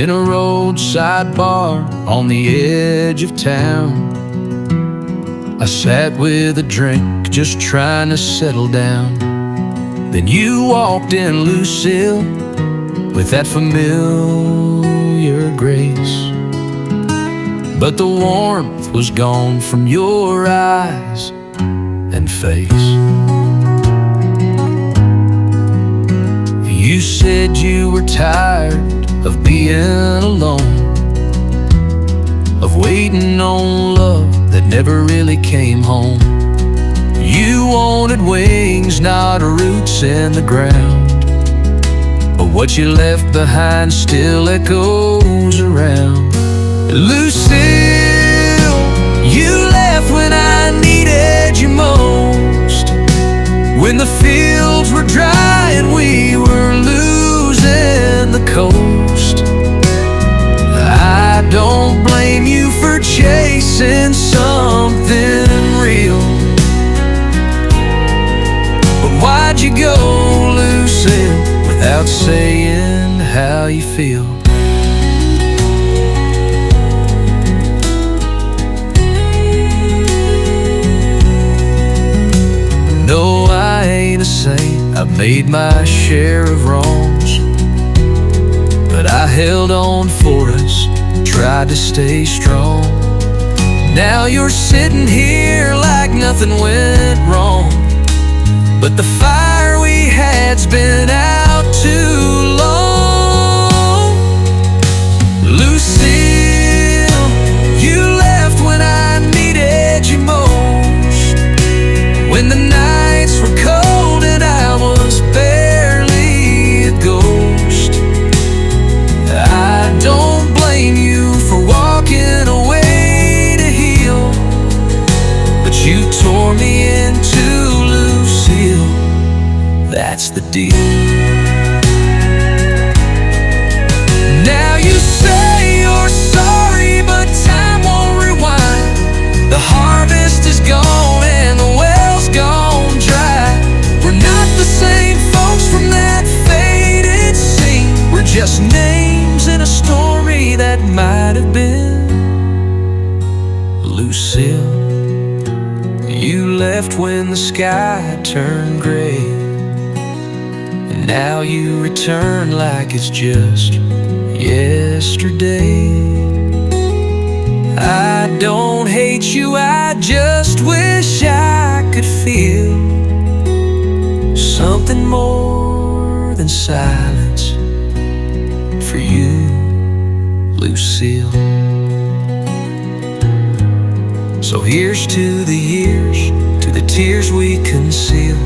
in a roadside bar on the edge of town. I sat with a drink, just trying to settle down. Then you walked in, Lucille, with that familiar grace. But the warmth was gone from your eyes and face. You said you were tired of being alone, of waiting on love that never really came home. You wanted wings, not roots in the ground, but what you left behind still echoes around. Lucille, you left when I needed you most, when the fields were dry and we were losing the coast. I don't blame you for chasing something real, but why'd you go, Lucille, without saying how you feel? No, I ain't a saint, I've made my share of wrongs, but I held on for us, tried to stay strong. Now you're sitting here like nothing went wrong, but the fire we had's been out too long. Lucille, you left when I needed you most, when the nights were cold and I was barely a ghost. I don't blame you for walking away to heal, but you tore me into, Lucille, that's the deal. Now you say you're sorry, but time won't rewind. The harvest is gone and the well's gone dry. We're not the same folks from that faded scene. We're just names in a story that might have been. Lucille, you left when the sky turned gray, and now you return like it's just yesterday. I don't hate you, I just wish I could feel something more than silence for you, Lucille. So here's to the years, to the tears we conceal,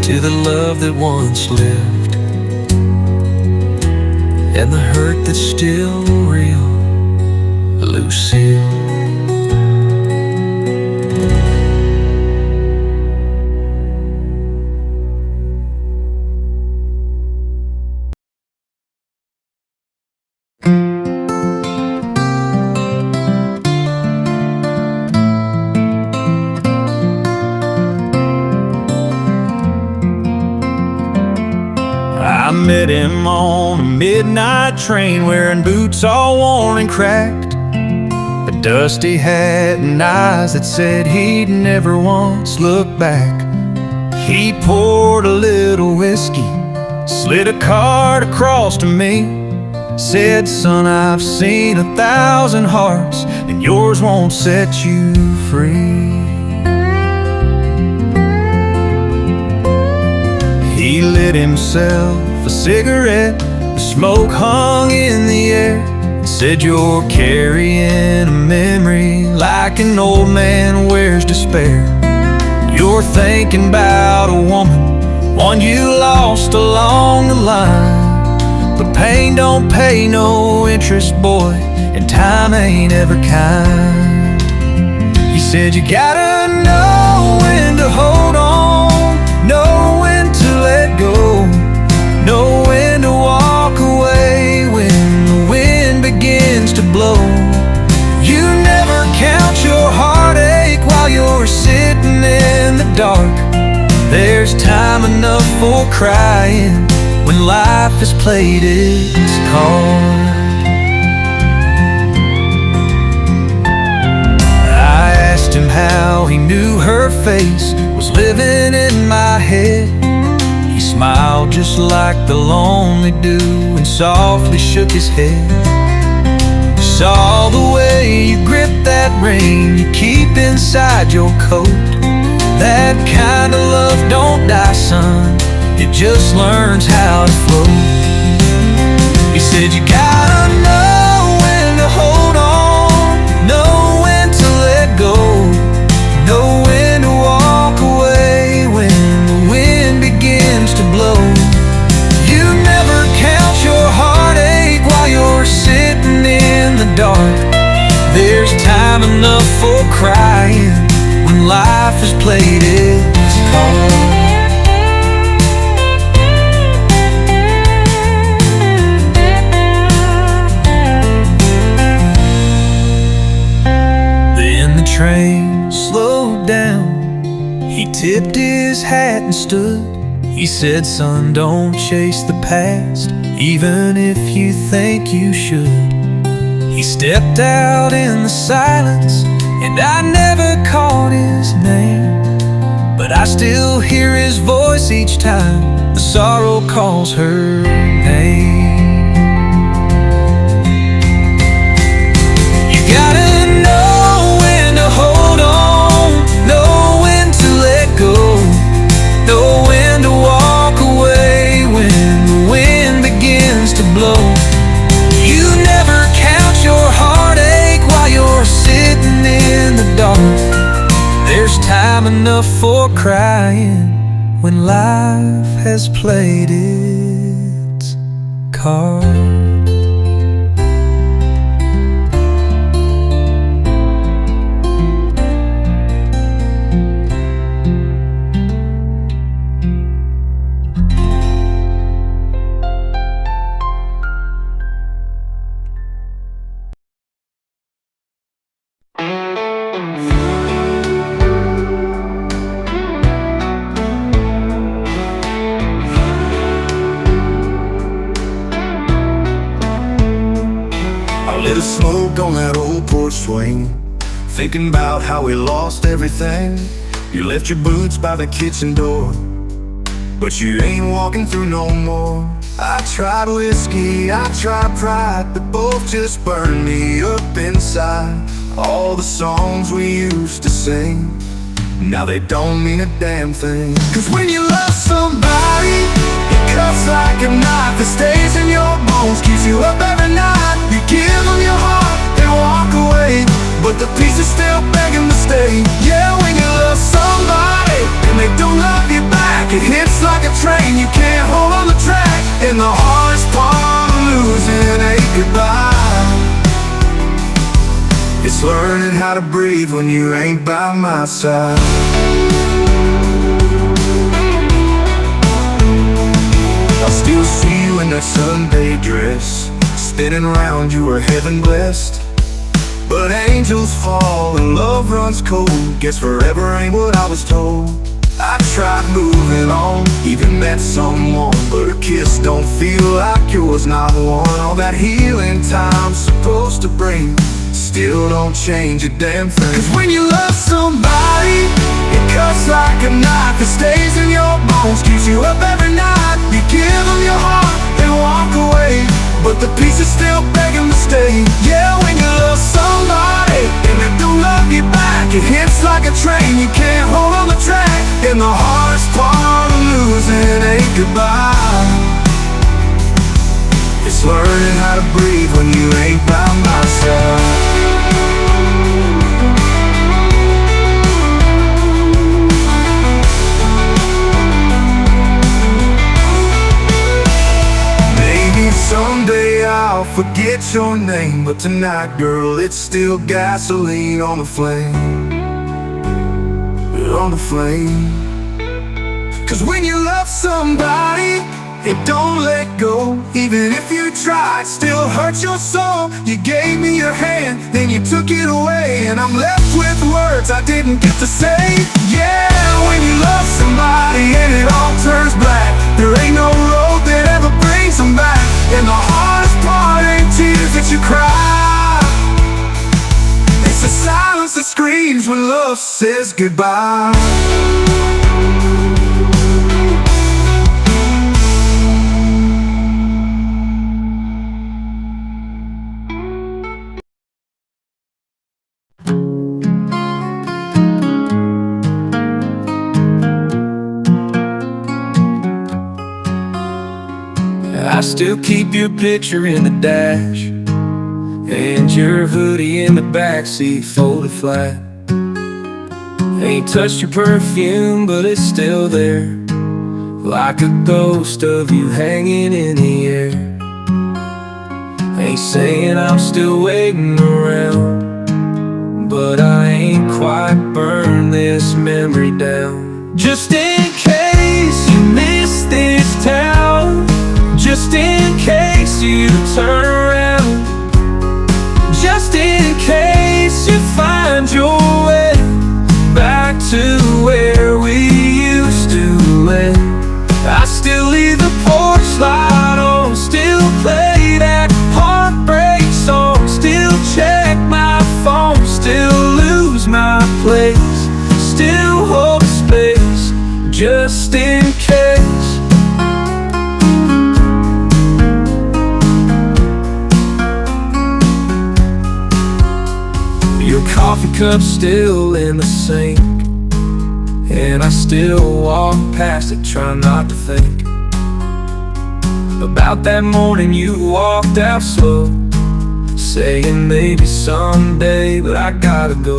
to the love that once lived, and the hurt that's still real, Lucille. I met him on a midnight train, wearing boots all worn and cracked, a dusty hat and eyes that said he'd never once look back. He poured a little whiskey, slid a card across to me, said, "Son, I've seen 1,000 hearts, and yours won't set you free." He lit himself a cigarette, the smoke hung in the air, and said, "You're carrying a memory like an old man wears despair. You're thinking about a woman, one you lost along the line, but pain don't pay no interest, boy, and time ain't ever kind." He said, "You gotta know when to hold on, know when to let go, know when to walk away when the wind begins to blow. You never count your heartache while you're sitting in the dark. There's time enough for crying when life has played its card. I asked him how he knew her face was living in my head. He smiled just like the lonely dew and softly shook his head. Saw the way you grip that ring you keep inside your coat. That kind of love don't die, son, it just learns how to flow. He said you gotta know when to hold on, know when to let go, know when to walk away when the wind begins to blow. You never count your heartache while you're sitting in the dark. There's time enough for crying when life has played its card. Then the train slowed down. He tipped his hat and stood. He said, son, don't chase the past, even if you think you should. He stepped out in the silence, and I never caught his name, but I still hear his voice each time the sorrow calls her name. You gotta know when to hold on, know when to let go, know when to walk away when the wind begins to blow. You never count your heartache while you're sitting in the dark. There's time enough for crying when life has played its card. Lit a smoke on that old porch swing, thinking about how we lost everything. You left your boots by the kitchen door, but you ain't walking through no more. I tried whiskey, I tried pride, but both just burned me up inside. All the songs we used to sing, now they don't mean a damn thing. Cause when you love somebody, it cuts like a knife that stays in your bones, keeps you up every night. You give them your heart, they walk away, but the pieces still begging to stay. Yeah, when you love somebody and they don't love you back, it hits like a train, you can't hold on the track. And the hardest part of losing ain't goodbye, it's learning how to breathe when you ain't by my side. I still see you in that Sunday dress, spinning around, you were heaven blessed. But angels fall and love runs cold, guess forever ain't what I was told. I tried moving on, even met someone, but a kiss don't feel like yours, not one. All that healing time's supposed to bring still don't change a damn thing. Cause when you love somebody, it cuts like a knife that stays in your bones, keeps you up every night. You give them your heart, they walk away, but the pieces still begging to stay. Yeah, when you love somebody and they don't love you back, it hits like a train, you can't hold on the track. And the hardest part of losing ain't goodbye, it's learning how to breathe when you ain't by my side. Someday I'll forget your name, but tonight, girl, it's still gasoline on the flame, on the flame. Cause when you love somebody, it don't let go. Even if you try, it still hurts your soul. You gave me your hand, then you took it away, and I'm left with words I didn't get to say. Yeah, when you love somebody and it all turns black, there ain't no road that ever them back. And the hardest part ain't tears that you cry, it's the silence that screams when love says goodbye. I still keep your picture in the dash, and your hoodie in the backseat folded flat. Ain't touched your perfume, but it's still there, like a ghost of you hanging in the air. Ain't saying I'm still waiting around, but I ain't quite burned this memory down. Just in case you miss this town, just in case you turn around, just in case you find your way back to where we used to live. I still leave the porch light on, still play that heartbreak song, still check my phone, still lose my place, still hold space, just in case. Your coffee cup's still in the sink, and I still walk past it, trying not to think about that morning you walked out slow, saying maybe someday, but I gotta go.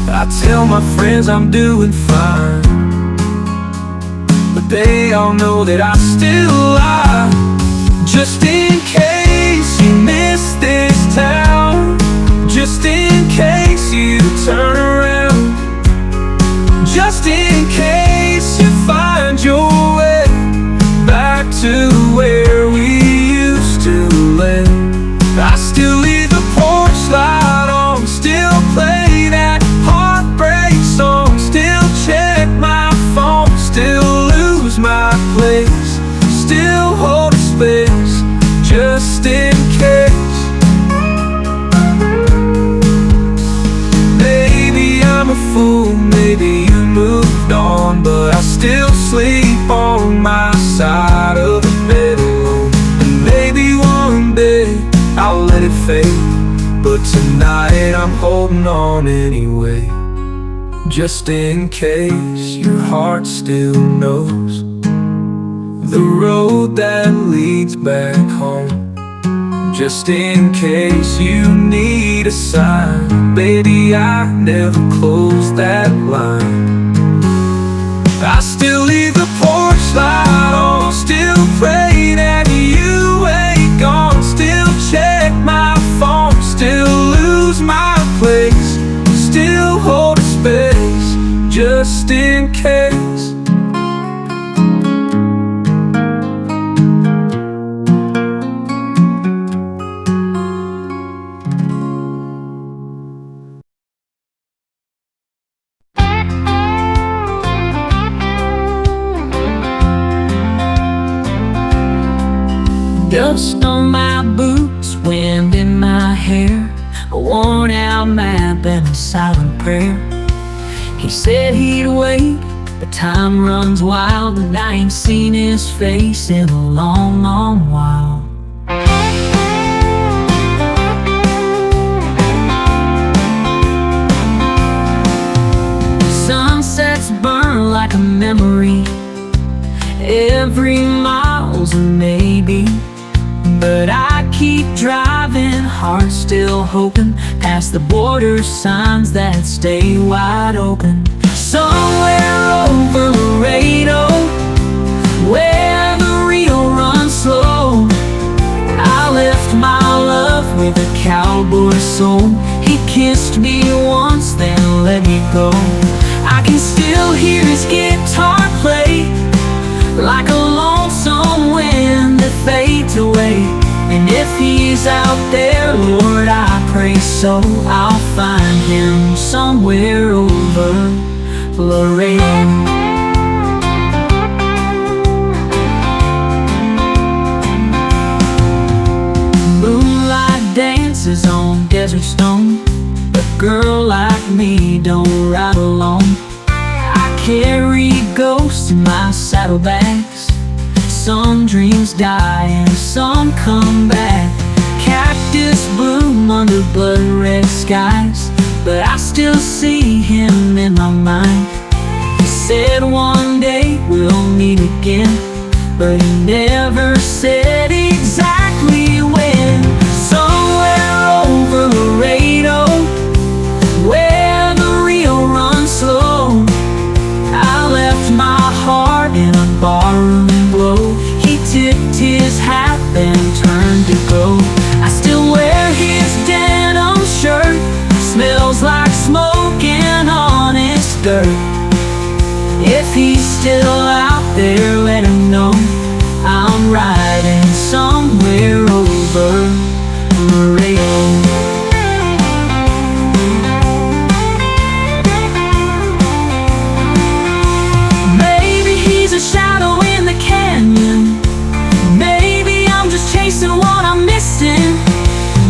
I tell my friends I'm doing fine, but they all know that I still lie. Just in case you miss this town, just in case you turn around, just in case you find your way back to where we used to live. I still leave the porch light on, still play that heartbreak song, still check my phone, still lose my place, still hold a space, just in case. I'm a fool, maybe you moved on, but I still sleep on my side of the bed alone. And maybe one day I'll let it fade, but tonight I'm holding on anyway. Just in case your heart still knows the road that leads back home, just in case you need a sign, baby, I never closed that line. I still leave the porch light on, still pray that you ain't gone, still check my phone, still lose my place, still hold a space, just in case. Dust on my boots, wind in my hair, a worn out map and a silent prayer. He said he'd wait, but time runs wild, and I ain't seen his face in a long, long while. Sunsets burn like a memory, every mile's a maybe. But I keep driving, heart still hoping, past the border signs that stay wide open. Somewhere over Laredo, where the Rio runs slow, I left my love with a cowboy soul. He kissed me once, then let me go. I can still hear his guitar play, like a lonesome wind that fades away. And if he's out there, Lord, I pray so, I'll find him somewhere over Laredo. desert stone. But a girl like me don't ride alone. I carry ghosts in my saddlebags. Some dreams die and some come back. Cactus bloom under blood red skies, but I still see him in my mind. He said one day we'll meet again, but he never said exactly when. Somewhere over Laredo, where the Rio runs slow, I left my heart in a barroom glow. He tipped his hat then turned to go. I still wear his denim shirt, smells like smoke and honest dirt. If he's still out there, let him know I'm riding somewhere over Laredo. Maybe he's a shadow in the canyon, maybe I'm just chasing what I'm missing.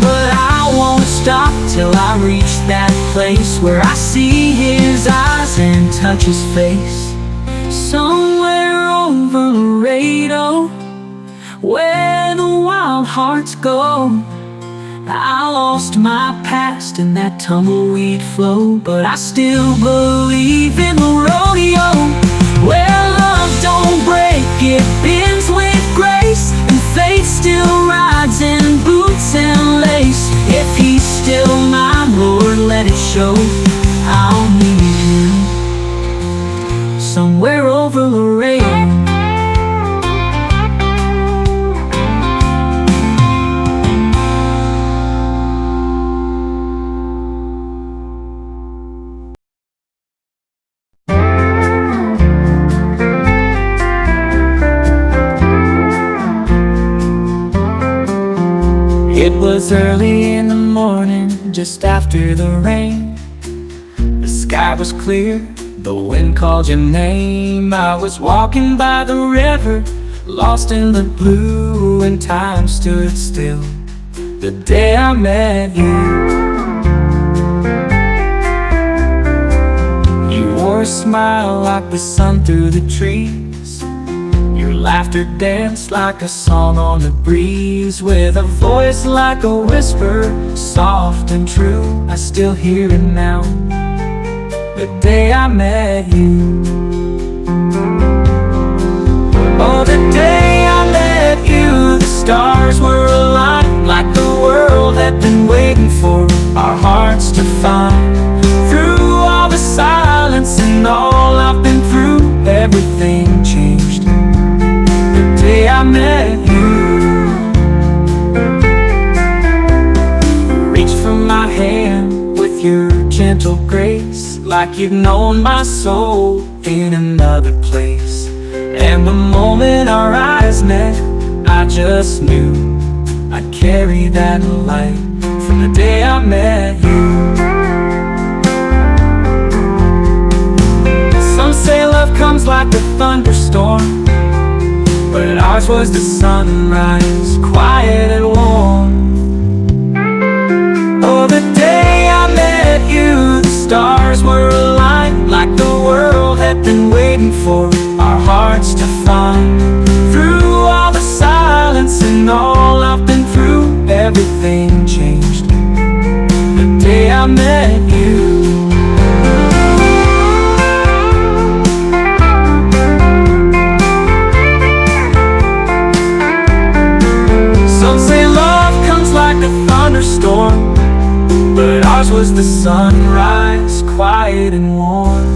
But I won't stop till I reach that place where I see his eyes and touch his face. Somewhere over Laredo, where the wild hearts go. I lost my past in that tumbleweed flow, but I still believe in the rodeo, where love don't break, it bends with grace, and fate still rides in boots and lace. If he's still mine, Lord, let it show. I'll meet him somewhere over Laredo. It was early in the morning, just after the rain. The sky was clear, the wind called your name. I was walking by the river, lost in the blue, and time stood still the day I met you. You wore a smile like the sun through the trees. Your laughter danced like a song on the breeze, with a voice like a whisper, soft and true. I still hear it now, the day I met you. Oh, the day I met you, the stars were aligned, like the world had been waiting for our hearts to find. Through all the silence and all I've been through, everything changed the day I met you. Reach for my hand with your gentle grace, like you've known my soul in another place. And the moment our eyes met, I just knew I'd carry that light from the day I met you. Some say love comes like a thunderstorm, but ours was the sunrise, quiet and warm. Oh, the day I met you, the stars were aligned, like the world had been waiting for our hearts to find. Through all the silence and all I've been through, everything changed the day I met you. Some say love comes like a thunderstorm, but ours was the sunrise, quiet and warm.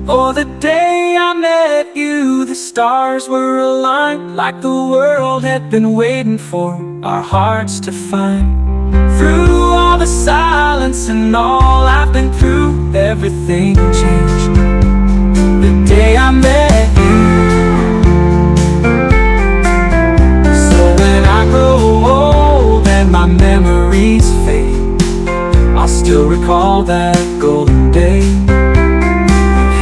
Oh, the day I met you, the stars were aligned, like the world had been waiting for our hearts to find. Through all the silence and all I've been through, everything changed the day I met you. So when I grow old and my memories fade, I'll still recall that golden day.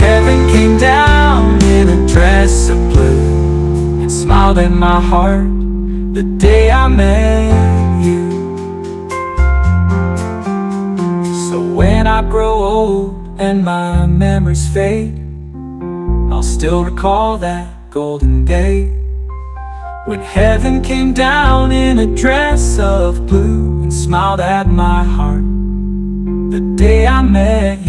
Heaven came down in a dress of blue and smiled in my heart the day I met you. I grow old and my memories fade, I'll still recall that golden day when heaven came down in a dress of blue and smiled at my heart the day I met